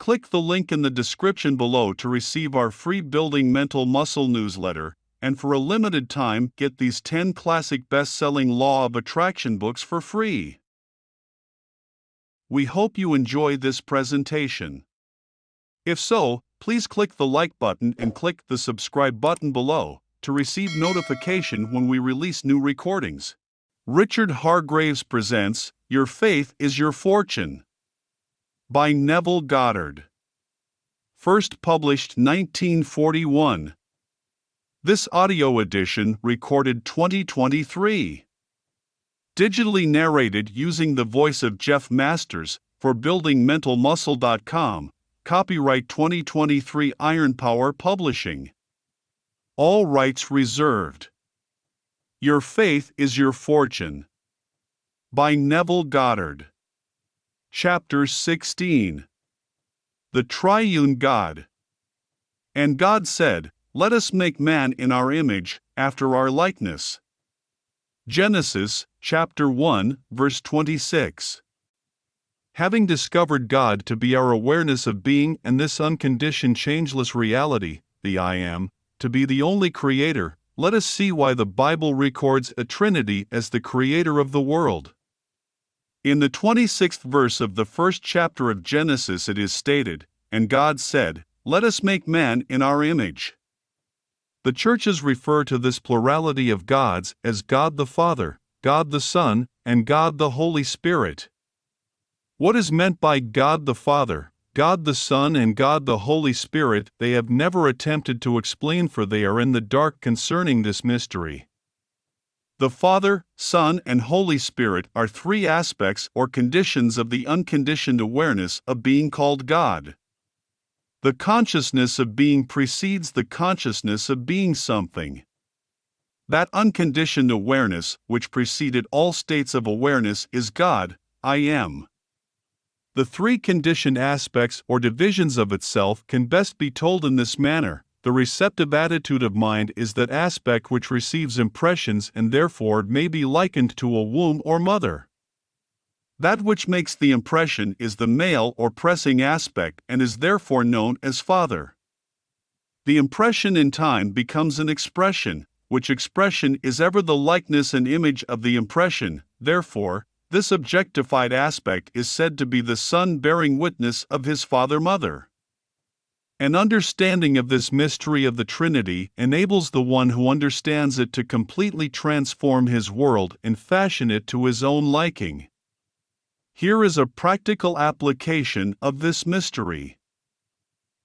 Click the link in the description below to receive our free Building Mental Muscle newsletter, and for a limited time get these 10 classic best-selling Law of Attraction books for free. We hope you enjoy this presentation. If so, please click the like button and click the subscribe button below to receive notification when we release new recordings. Richard Hargraves presents Your Faith is Your Fortune by Neville Goddard. First published 1941. This audio edition recorded 2023. Digitally narrated using the voice of Jeff Masters for buildingmentalmuscle.com. Copyright 2023 Iron Power Publishing. All rights reserved. Your Faith is Your Fortune by Neville Goddard. Chapter 16. The Triune God. And God said, "Let us make man in our image, after our likeness." Genesis, chapter 1, verse 26. Having discovered God to be our awareness of being and this unconditioned changeless reality, the I Am, to be the only creator, let us see why the Bible records a trinity as the creator of the world. In the 26th verse of the first chapter of Genesis it is stated, "And God said, Let us make man in our image." The churches refer to this plurality of gods as God the Father, God the Son, and God the Holy Spirit. What is meant by God the Father, God the Son, and God the Holy Spirit they have never attempted to explain, for they are in the dark concerning this mystery. The Father, Son, and Holy Spirit are three aspects or conditions of the unconditioned awareness of being called God. The consciousness of being precedes the consciousness of being something. That unconditioned awareness, which preceded all states of awareness, is God, I Am. The three conditioned aspects or divisions of itself can best be told in this manner. The receptive attitude of mind is that aspect which receives impressions and therefore may be likened to a womb or mother. That which makes the impression is the male or pressing aspect and is therefore known as father. The impression in time becomes an expression, which expression is ever the likeness and image of the impression. Therefore, this objectified aspect is said to be the son bearing witness of his father-mother. An understanding of this mystery of the Trinity enables the one who understands it to completely transform his world and fashion it to his own liking. Here is a practical application of this mystery.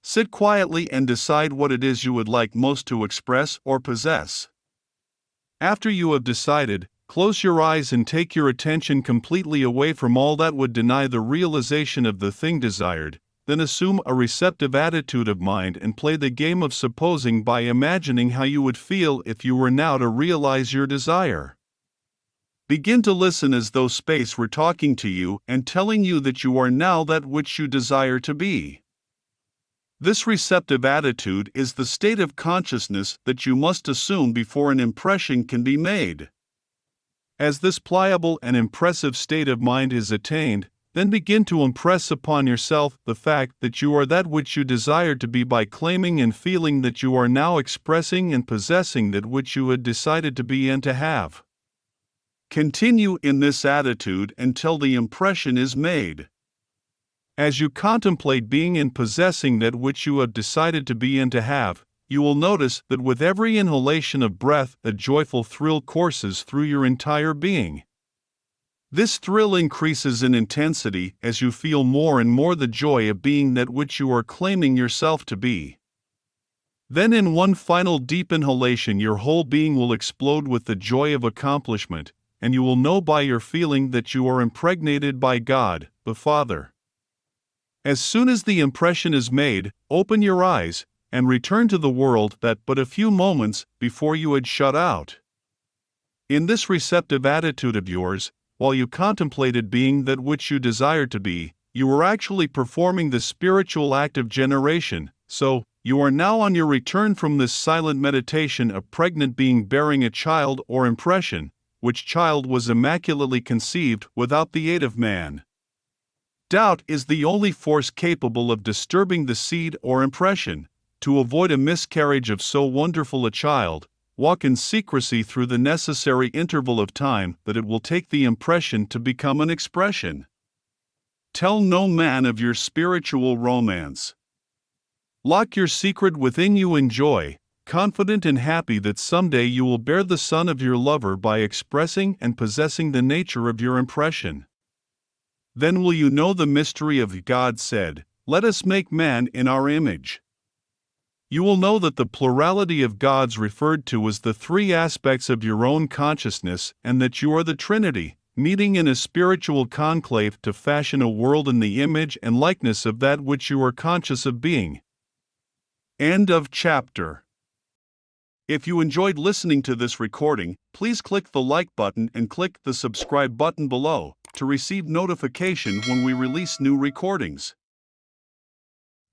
Sit quietly and decide what it is you would like most to express or possess. After you have decided, close your eyes and take your attention completely away from all that would deny the realization of the thing desired. Then assume a receptive attitude of mind and play the game of supposing by imagining how you would feel if you were now to realize your desire. Begin to listen as though space were talking to you and telling you that you are now that which you desire to be. This receptive attitude is the state of consciousness that you must assume before an impression can be made. As this pliable and impressive state of mind is attained, then begin to impress upon yourself the fact that you are that which you desire to be by claiming and feeling that you are now expressing and possessing that which you had decided to be and to have. Continue in this attitude until the impression is made. As you contemplate being and possessing that which you have decided to be and to have, you will notice that with every inhalation of breath a joyful thrill courses through your entire being. This thrill increases in intensity as you feel more and more the joy of being that which you are claiming yourself to be. Then in one final deep inhalation your whole being will explode with the joy of accomplishment, and you will know by your feeling that you are impregnated by God, the Father. As soon as the impression is made, open your eyes, and return to the world that but a few moments before you had shut out. In this receptive attitude of yours, while you contemplated being that which you desired to be, you were actually performing the spiritual act of generation. So, you are now on your return from this silent meditation a pregnant being bearing a child or impression, which child was immaculately conceived without the aid of man. Doubt is the only force capable of disturbing the seed or impression. To avoid a miscarriage of so wonderful a child, walk in secrecy through the necessary interval of time that it will take the impression to become an expression. Tell no man of your spiritual romance. Lock your secret within you in joy, confident and happy that someday you will bear the son of your lover by expressing and possessing the nature of your impression. Then will you know the mystery of God said, "Let us make man in our image." You will know that the plurality of gods referred to is the three aspects of your own consciousness, and that you are the Trinity, meeting in a spiritual conclave to fashion a world in the image and likeness of that which you are conscious of being. End of chapter. If you enjoyed listening to this recording, please click the like button and click the subscribe button below to receive notification when we release new recordings.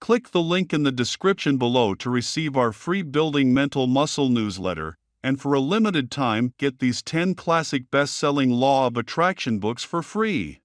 Click the link in the description below to receive our free Building Mental Muscle newsletter, and for a limited time get these 10 classic best-selling Law of Attraction books for free.